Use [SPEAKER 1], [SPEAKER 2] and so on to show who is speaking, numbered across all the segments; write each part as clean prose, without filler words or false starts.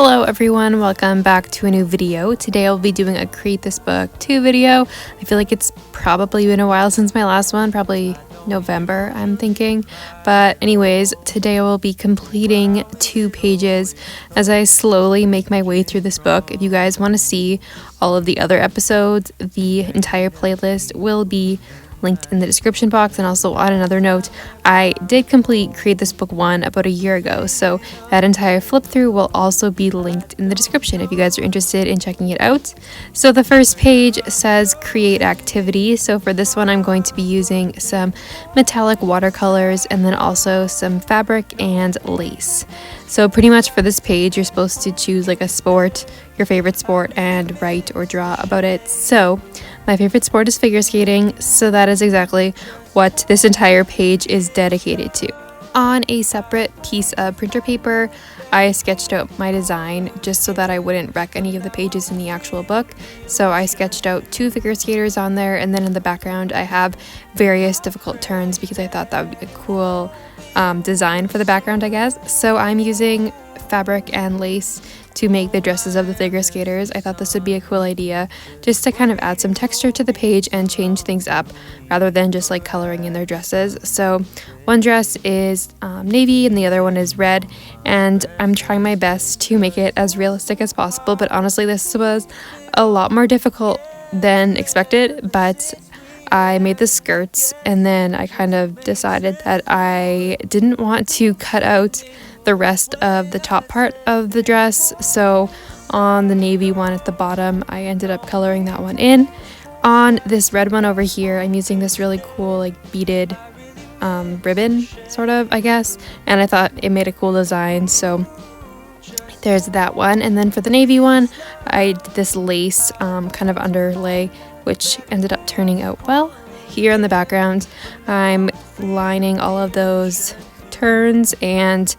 [SPEAKER 1] Hello everyone, welcome back to a new video. Today I'll be doing a Create This Book 2 video. I feel like it's probably been a while since my last one, probably November I'm thinking. But anyways, today I will be completing 2 pages as I slowly make my way through this book. If you guys want to see all of the other episodes, the entire playlist will be linked in the description box. And also on another note, I did complete Create This Book 1 about a year ago, so that entire flip through will also be linked in the description if you guys are interested in checking it out. So the first page says create activity, so for this one I'm going to be using some metallic watercolors and then also some fabric and lace. So pretty much for this page you're supposed to choose like a sport, your favorite sport, and write or draw about it. So my favorite sport is figure skating, so that is exactly what this entire page is dedicated to. On a separate piece of printer paper, I sketched out my design just so that I wouldn't wreck any of the pages in the actual book. So I sketched out 2 figure skaters on there, and then in the background I have various difficult turns because I thought that would be a cool design for the background, I guess. So I'm using fabric and lace to make the dresses of the figure skaters. I thought this would be a cool idea just to kind of add some texture to the page and change things up rather than just like coloring in their dresses. So one dress is navy and the other one is red, and I'm trying my best to make it as realistic as possible, but honestly this was a lot more difficult than expected. But I made the skirts and then I kind of decided that I didn't want to cut out the rest of the top part of the dress. So on the navy one at the bottom, I ended up coloring that one in. On this red one over here, I'm using this really cool like beaded ribbon sort of, I guess, and I thought it made a cool design, so there's that one. And then for the navy one, I did this lace kind of underlay, which ended up turning out well. Here in the background, I'm lining all of those turns and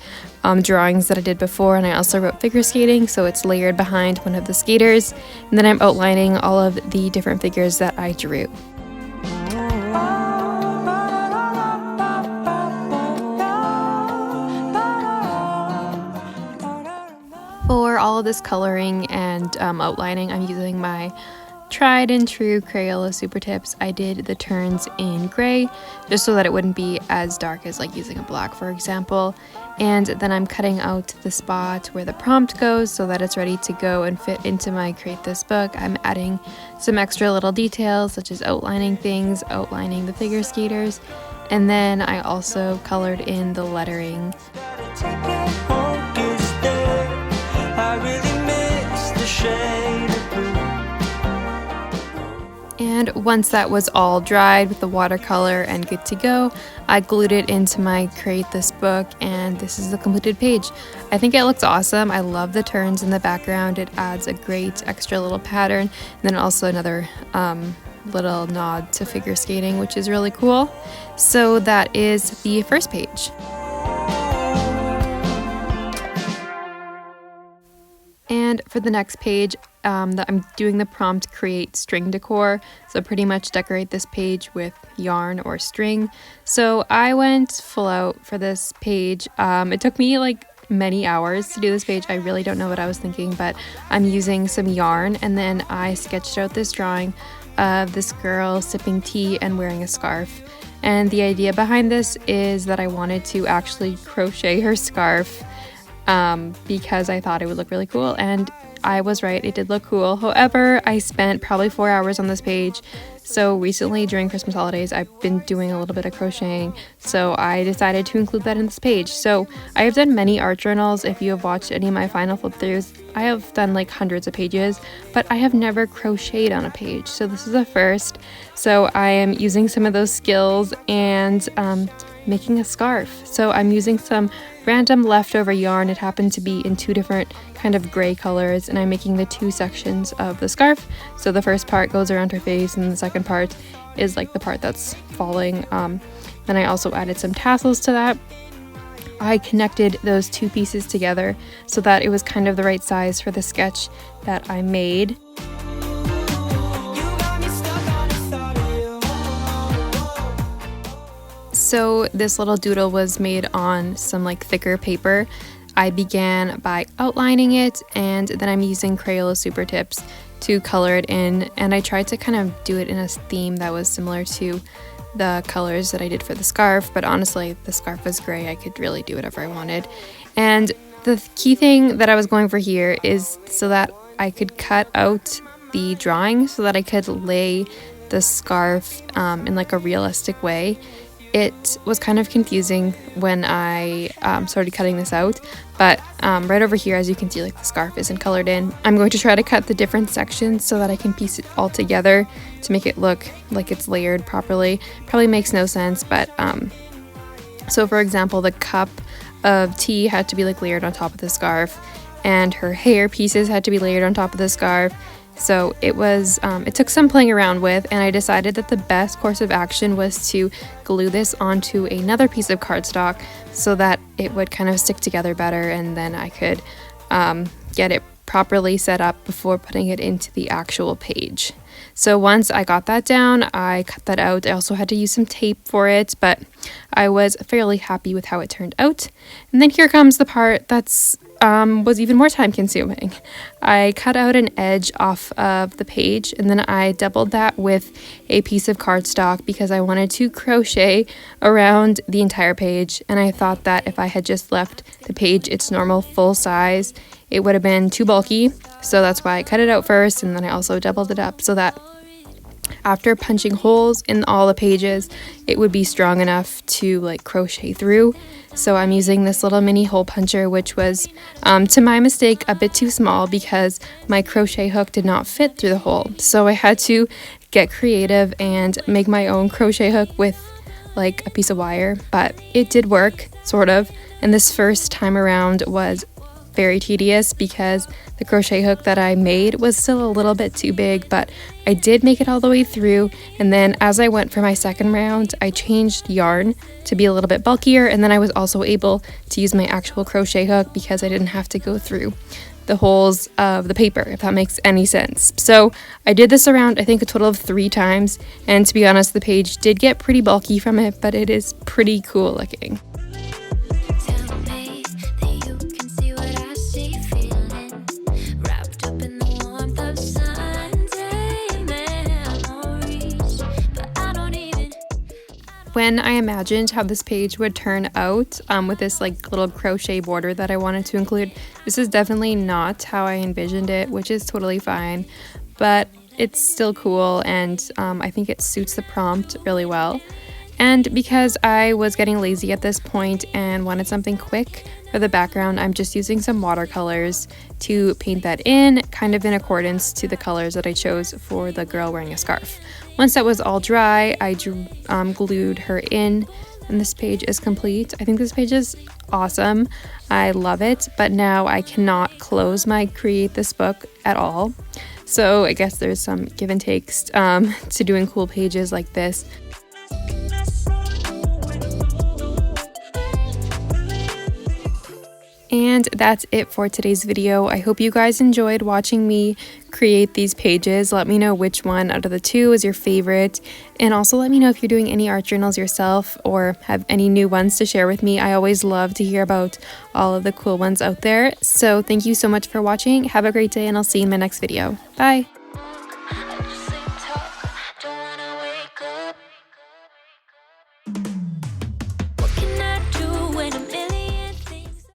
[SPEAKER 1] drawings that I did before, and I also wrote figure skating, so it's layered behind one of the skaters, and then I'm outlining all of the different figures that I drew. For all of this coloring and outlining, I'm using my tried and true Crayola Super Tips. I did the turns in gray just so that it wouldn't be as dark as like using a black, for example. And then I'm cutting out the spot where the prompt goes so that it's ready to go and fit into my Create This Book. I'm adding some extra little details such as outlining things, outlining the figure skaters, and then I also colored in the lettering. And once that was all dried with the watercolor and good to go, I glued it into my Create This Book, and this is the completed page. I think it looks awesome. I love the turns in the background. It adds a great extra little pattern, and then also another little nod to figure skating, which is really cool. So that is the first page. And for the next page, I'm doing the prompt create string decor, so pretty much decorate this page with yarn or string. So I went full out for this page. It took me like many hours to do this page. I really don't know what I was thinking, but I'm using some yarn, and then I sketched out this drawing of this girl sipping tea and wearing a scarf. And the idea behind this is that I wanted to actually crochet her scarf because I thought it would look really cool, and I was right, it did look cool. However, I spent probably 4 hours on this page. So recently during Christmas holidays, I've been doing a little bit of crocheting, so I decided to include that in this page. So I have done many art journals. If you have watched any of my final flip throughs, I have done like hundreds of pages, but I have never crocheted on a page. So this is a first. So I am using some of those skills and making a scarf. So I'm using some random leftover yarn. It happened to be in 2 different kind of gray colors, and I'm making the 2 sections of the scarf. So the first part goes around her face, and the second part is like the part that's falling. Then I also added some tassels to that. I connected those 2 pieces together so that it was kind of the right size for the sketch that I made. So this little doodle was made on some like thicker paper. I began by outlining it, and then I'm using Crayola Super Tips to color it in, and I tried to kind of do it in a theme that was similar to the colors that I did for the scarf, but honestly the scarf was gray. I could really do whatever I wanted. And the key thing that I was going for here is so that I could cut out the drawing so that I could lay the scarf in like a realistic way. It was kind of confusing when I started cutting this out, but right over here, as you can see, like the scarf isn't colored in. I'm going to try to cut the different sections so that I can piece it all together to make it look like it's layered properly. Probably makes no sense, but so for example, the cup of tea had to be like layered on top of the scarf, and her hair pieces had to be layered on top of the scarf. So it was, it took some playing around with, and I decided that the best course of action was to glue this onto another piece of cardstock so that it would kind of stick together better, and then I could get it properly set up before putting it into the actual page. So once I got that down, I cut that out. I also had to use some tape for it, but I was fairly happy with how it turned out. And then here comes the part that's was even more time consuming. I cut out an edge off of the page, and then I doubled that with a piece of cardstock because I wanted to crochet around the entire page, and I thought that if I had just left the page its normal full size, it would have been too bulky. So that's why I cut it out first, and then I also doubled it up so that after punching holes in all the pages, it would be strong enough to like crochet through. So I'm using this little mini hole puncher, which was, to my mistake, a bit too small because my crochet hook did not fit through the hole. So I had to get creative and make my own crochet hook with like a piece of wire, but it did work, sort of. And this first time around was very tedious because the crochet hook that I made was still a little bit too big, but I did make it all the way through. And then as I went for my second round, I changed yarn to be a little bit bulkier, and then I was also able to use my actual crochet hook because I didn't have to go through the holes of the paper, if that makes any sense. So I did this around, I think, a total of 3 times, and to be honest, the page did get pretty bulky from it, but it is pretty cool looking. When I imagined how this page would turn out with this like little crochet border that I wanted to include, this is definitely not how I envisioned it, which is totally fine, but it's still cool, and I think it suits the prompt really well. And because I was getting lazy at this point and wanted something quick for the background, I'm just using some watercolors to paint that in, kind of in accordance to the colors that I chose for the girl wearing a scarf. Once that was all dry, I glued her in, and this page is complete. I think this page is awesome. I love it, but now I cannot close my Create This book at all. So I guess there's some give and takes to doing cool pages like this. And that's it for today's video. I hope you guys enjoyed watching me create these pages. Let me know which one out of the 2 is your favorite, and also let me know if you're doing any art journals yourself or have any new ones to share with me. I always love to hear about all of the cool ones out there. So thank you so much for watching. Have a great day, and I'll see you in my next video. Bye!